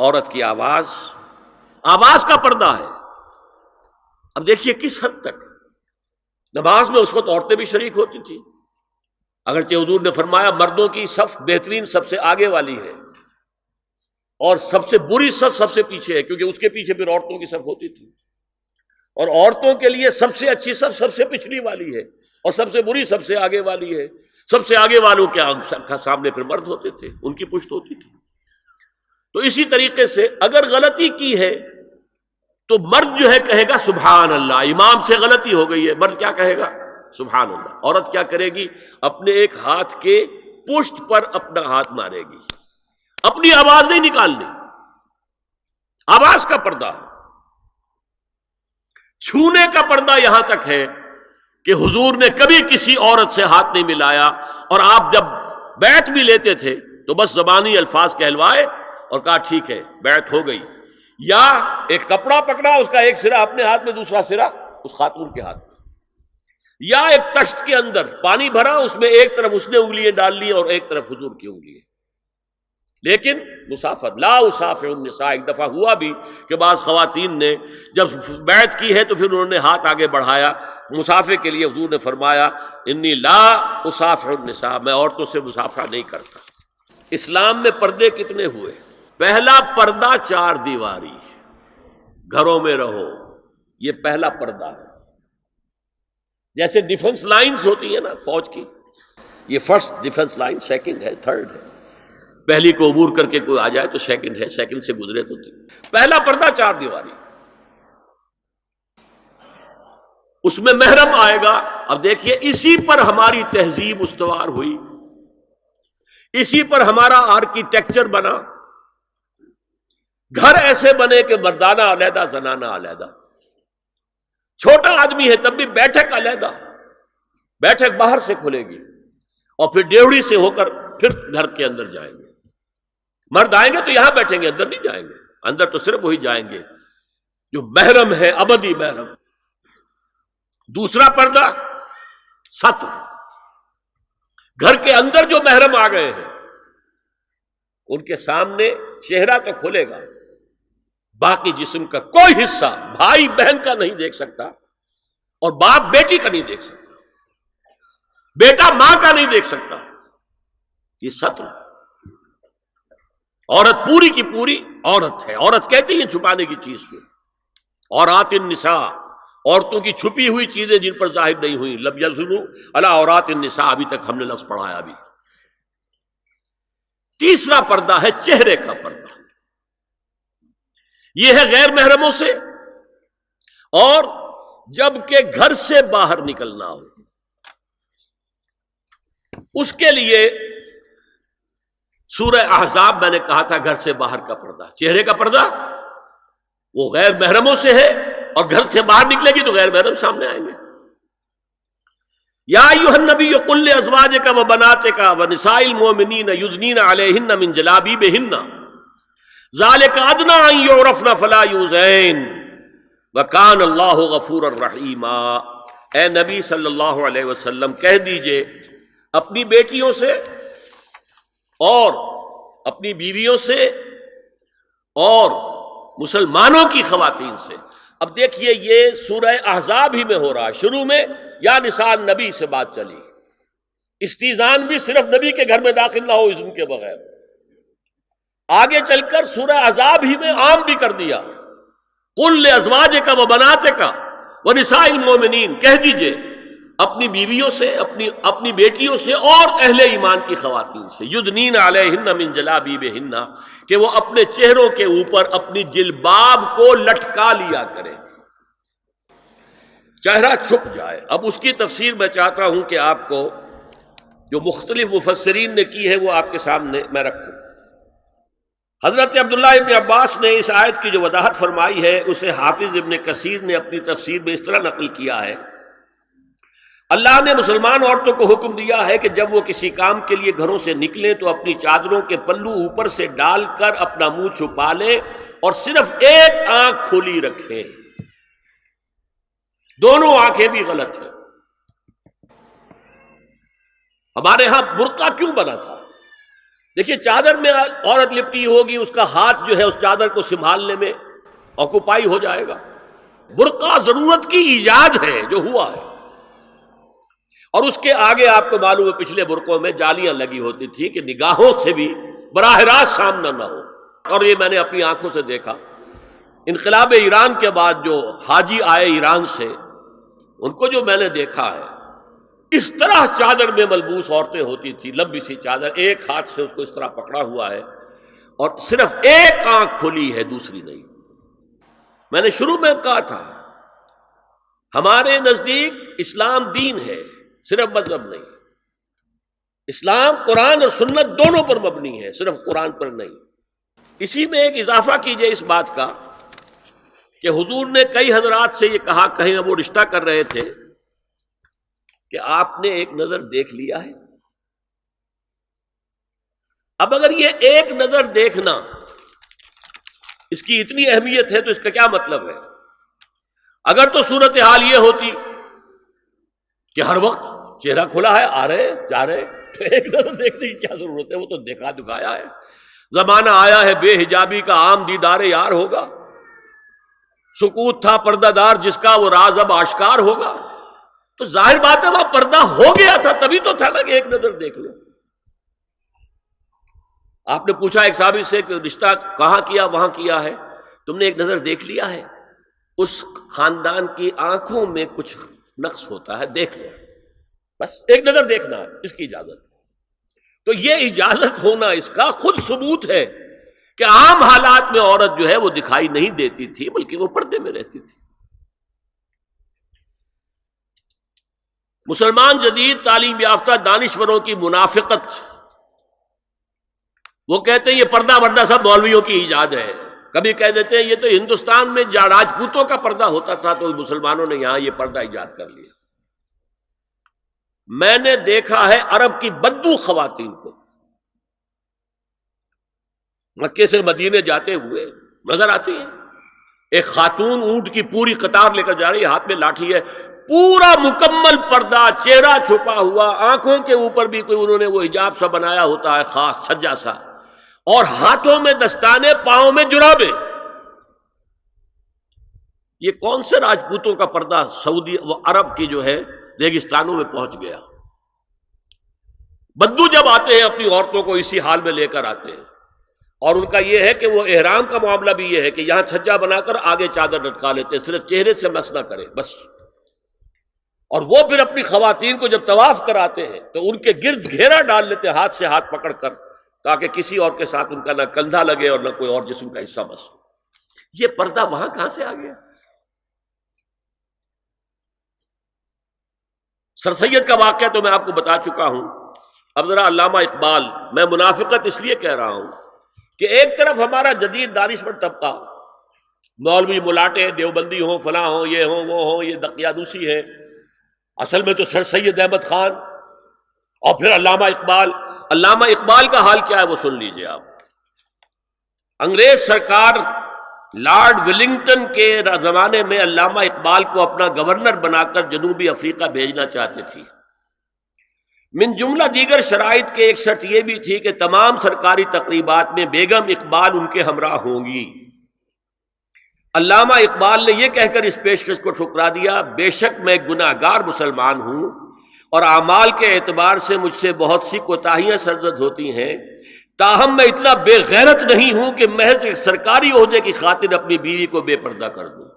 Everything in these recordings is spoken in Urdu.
عورت کی آواز کا پردہ ہے۔ اب دیکھیے کس حد تک نماز میں اس وقت عورتیں بھی شریک ہوتی تھیں، اگرچہ حضور نے فرمایا مردوں کی صف بہترین سب سے آگے والی ہے اور سب سے بری صف سب سے پیچھے ہے، کیونکہ اس کے پیچھے پھر عورتوں کی صف ہوتی تھی، اور عورتوں کے لیے سب سے اچھی صف سب سے پچھلی والی ہے اور سب سے بری سب سے آگے والی ہے۔ سب سے آگے والوں کے سامنے پھر مرد ہوتے تھے، ان کی پشت ہوتی تھی۔ تو اسی طریقے سے اگر غلطی کی ہے تو مرد جو ہے کہے گا سبحان اللہ، امام سے غلطی ہو گئی ہے، مرد کیا کہے گا؟ سبحان اللہ۔ عورت کیا کرے گی؟ اپنے ایک ہاتھ کے پشت پر اپنا ہاتھ مارے گی، اپنی آواز نہیں نکالنی، آواز کا پردہ۔ چھونے کا پردہ یہاں تک ہے کہ حضور نے کبھی کسی عورت سے ہاتھ نہیں ملایا، اور آپ جب بیعت بھی لیتے تھے تو بس زبانی الفاظ کہلوائے اور کہا ٹھیک ہے بیعت ہو گئی، یا ایک کپڑا پکڑا، اس کا ایک سرا اپنے ہاتھ میں دوسرا سرا اس خاتون کے ہاتھ میں، یا ایک تشت کے اندر پانی بھرا، اس میں ایک طرف اس نے انگلیاں ڈال لی اور ایک طرف حضور کی انگلیاں، لیکن مسافر لا اسافر النساء۔ ایک دفعہ ہوا بھی کہ بعض خواتین نے جب بیعت کی ہے تو پھر انہوں نے ہاتھ آگے بڑھایا مسافے کے لیے، حضور نے فرمایا انی لا اسافر النساء، میں عورتوں سے مسافہ نہیں کرتا۔ اسلام میں پردے کتنے ہوئے؟ پہلا پردہ 4 دیواری، گھروں میں رہو، یہ پہلا پردہ ہے۔ جیسے ڈیفنس لائنز ہوتی ہیں نا فوج کی، یہ فرسٹ ڈیفنس لائن، سیکنڈ ہے، تھرڈ ہے، پہلی کو عبور کر کے کوئی آ جائے تو سیکنڈ ہے، سیکنڈ سے گزرے تو پہلا پردہ 4 دیواری، اس میں محرم آئے گا۔ اب دیکھیے اسی پر ہماری تہذیب استوار ہوئی، اسی پر ہمارا آرکیٹیکچر بنا، گھر ایسے بنے کہ مردانہ علیحدہ زنانہ علیحدہ، چھوٹا آدمی ہے تب بھی بیٹھک علیحدہ، بیٹھک باہر سے کھلے گی اور پھر ڈیوڑی سے ہو کر پھر گھر کے اندر جائیں گے، مرد آئیں گے تو یہاں بیٹھیں گے، اندر نہیں جائیں گے، اندر تو صرف وہی جائیں گے جو محرم ہے، ابدی محرم۔ دوسرا پردہ ستر، گھر کے اندر جو محرم آ گئے ہیں ان کے سامنے چہرہ تو کھلے گا، باقی جسم کا کوئی حصہ بھائی بہن کا نہیں دیکھ سکتا، اور باپ بیٹی کا نہیں دیکھ سکتا، بیٹا ماں کا نہیں دیکھ سکتا۔ یہ ستر، عورت پوری کی پوری عورت ہے۔ عورت کہتی ہیں چھپانے کی چیز کو، عورات النساء، عورتوں کی چھپی ہوئی چیزیں جن پر ظاہر نہیں ہوئی، لم یظہروا علی عورات النساء، ابھی تک ہم نے لفظ پڑھایا ابھی۔ تیسرا پردہ ہے چہرے کا پردہ، یہ ہے غیر محرموں سے، اور جب کہ گھر سے باہر نکلنا ہو اس کے لیے سورہ احزاب میں نے کہا تھا گھر سے باہر کا پردہ، چہرے کا پردہ وہ غیر محرموں سے ہے، اور گھر سے باہر نکلے گی تو غیر محرم سامنے آئیں گے۔ یا ایھا النبی قل لازواجک وبناتک ونساء المؤمنین یدنین علیہن من جلابیبہن ذالک ادنی ان یعرفن فلا یؤذین وکان اللہ غفورا رحیما۔ اے نبی صلی اللہ علیہ وسلم کہہ دیجئے اپنی بیٹیوں سے اور اپنی بیویوں سے اور مسلمانوں کی خواتین سے۔ اب دیکھیے یہ سورہ احزاب ہی میں ہو رہا ہے، شروع میں یا نساء نبی سے بات چلی، استیزان بھی صرف نبی کے گھر میں داخل نہ ہو اذن کے بغیر، آگے چل کر سورہ احزاب ہی میں عام بھی کر دیا، قل لازواجک وبناتک ونساء المؤمنین، کہہ دیجئے اپنی بیویوں سے، اپنی بیٹیوں سے اور اہل ایمان کی خواتین سے، یدنین علیہن من جلابیبہن، کہ وہ اپنے چہروں کے اوپر اپنی جلباب کو لٹکا لیا کرے، چہرہ چھپ جائے۔ اب اس کی تفسیر میں چاہتا ہوں کہ آپ کو جو مختلف مفسرین نے کی ہے وہ آپ کے سامنے میں رکھوں۔ حضرت عبداللہ ابن عباس نے اس آیت کی جو وضاحت فرمائی ہے اسے حافظ ابن کثیر نے اپنی تفسیر میں اس طرح نقل کیا ہے، اللہ نے مسلمان عورتوں کو حکم دیا ہے کہ جب وہ کسی کام کے لیے گھروں سے نکلیں تو اپنی چادروں کے پلو اوپر سے ڈال کر اپنا منہ چھپا لیں اور صرف ایک آنکھ کھلی رکھیں، دونوں آنکھیں بھی غلط ہیں۔ ہمارے ہاں برقع کیوں بنا تھا؟ دیکھیے چادر میں عورت لپٹی ہوگی، اس کا ہاتھ جو ہے اس چادر کو سنبھالنے میں آکوپائی ہو جائے گا. برقع ضرورت کی ایجاد ہے جو ہوا ہے. اور اس کے آگے آپ کو معلوم ہے پچھلے برقعوں میں جالیاں لگی ہوتی تھی کہ نگاہوں سے بھی براہ راست سامنا نہ ہو. اور یہ میں نے اپنی آنکھوں سے دیکھا. انقلاب ایران کے بعد جو حاجی آئے ایران سے، ان کو جو میں نے دیکھا ہے، اس طرح چادر میں ملبوس عورتیں ہوتی تھی، لمبی سی چادر، ایک ہاتھ سے اس کو اس طرح پکڑا ہوا ہے اور صرف ایک آنکھ کھلی ہے، دوسری نہیں. میں نے شروع میں کہا تھا ہمارے نزدیک اسلام دین ہے، صرف مذہب نہیں. اسلام قرآن اور سنت دونوں پر مبنی ہے، صرف قرآن پر نہیں. اسی میں ایک اضافہ کیجئے اس بات کا کہ حضور نے کئی حضرات سے یہ کہا، کہیں وہ رشتہ کر رہے تھے، کہ آپ نے ایک نظر دیکھ لیا ہے. اب اگر یہ ایک نظر دیکھنا اس کی اتنی اہمیت ہے تو اس کا کیا مطلب ہے؟ اگر تو صورتحال یہ ہوتی کہ ہر وقت چہرہ کھلا ہے، آ رہے جا رہے، تو ایک نظر دیکھنے کی کیا ضرورت ہے؟ وہ تو دیکھا دکھایا ہے. زمانہ آیا ہے بے حجابی کا، عام دیدار یار ہوگا. سکوت تھا پردہ دار جس کا، وہ راز اب آشکار ہوگا. تو ظاہر بات ہے وہاں پردہ ہو گیا تھا، تبھی تو تھا نا کہ ایک نظر دیکھ لو. آپ نے پوچھا ایک صحابی سے کہ رشتہ کہاں کیا؟ وہاں کیا ہے. تم نے ایک نظر دیکھ لیا ہے. اس خاندان کی آنکھوں میں کچھ نقص ہوتا ہے، دیکھ لو. بس ایک نظر دیکھنا ہے، اس کی اجازت. تو یہ اجازت ہونا اس کا خود ثبوت ہے کہ عام حالات میں عورت جو ہے وہ دکھائی نہیں دیتی تھی، بلکہ وہ پردے میں رہتی تھی. مسلمان جدید تعلیم یافتہ دانشوروں کی منافقت، وہ کہتے ہیں یہ پردہ وردہ سب مولویوں کی ایجاد ہے. کبھی کہہ دیتے ہیں یہ تو ہندوستان میں راجپوتوں کا پردہ ہوتا تھا تو مسلمانوں نے یہاں یہ پردہ ایجاد کر لیا. میں نے دیکھا ہے عرب کی بدو خواتین کو مکے سے مدینے جاتے ہوئے نظر آتی ہیں. ایک خاتون اونٹ کی پوری قطار لے کر جا رہی ہے، ہاتھ میں لاٹھی ہے، پورا مکمل پردہ، چہرہ چھپا ہوا، آنکھوں کے اوپر بھی کوئی انہوں نے وہ حجاب سا بنایا ہوتا ہے خاص چھجا سا، اور ہاتھوں میں دستانے، پاؤں میں جرابیں. یہ کون سے راجپوتوں کا پردہ سعودی و عرب کی جو ہے ریگستانوں میں پہنچ گیا. بدو جب آتے ہیں اپنی عورتوں کو اسی حال میں لے کر آتے ہیں، اور ان کا یہ ہے کہ وہ احرام کا معاملہ بھی یہ ہے کہ یہاں چھجا بنا کر آگے چادر لٹکا لیتے ہیں، صرف چہرے سے مس نہ کرے بس. اور وہ پھر اپنی خواتین کو جب طواف کراتے ہیں تو ان کے گرد گھیرا ڈال لیتے ہیں ہاتھ سے ہاتھ پکڑ کر، تاکہ کسی اور کے ساتھ ان کا نہ کندھا لگے اور نہ کوئی اور جسم کا حصہ بس. یہ پردہ وہاں کہاں سے آ گیا؟ سر سید کا واقعہ تو میں آپ کو بتا چکا ہوں. اب ذرا علامہ اقبال، میں منافقت اس لیے کہہ رہا ہوں کہ ایک طرف ہمارا جدید دانشور طبقہ، مولوی ملاٹے دیوبندی ہوں، فلاں ہوں، یہ ہوں وہ ہوں، یہ دقیانوسی ہے، اصل میں تو سر سید احمد خان، اور پھر علامہ اقبال. علامہ اقبال کا حال کیا ہے وہ سن لیجئے آپ. انگریز سرکار لارڈ ولنگٹن کے زمانے میں علامہ اقبال کو اپنا گورنر بنا کر جنوبی افریقہ بھیجنا چاہتے تھی. من جملہ دیگر شرائط کے ایک شرط یہ بھی تھی کہ تمام سرکاری تقریبات میں بیگم اقبال ان کے ہمراہ ہوں گی. علامہ اقبال نے یہ کہہ کر اس پیشکش کو ٹھکرا دیا، بے شک میں گناہ گار مسلمان ہوں اور اعمال کے اعتبار سے مجھ سے بہت سی کوتاہیاں سرزد ہوتی ہیں، تاہم میں اتنا بے غیرت نہیں ہوں کہ محض ایک سرکاری عہدے کی خاطر اپنی بیوی کو بے پردہ کر دوں.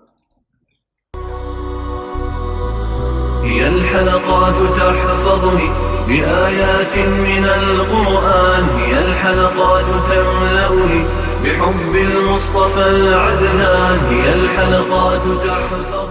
هي الحلقات تحفظني بآيات من القرآن، هي الحلقات تملأني بحب المصطفى العدنان، هي الحلقات تحفظني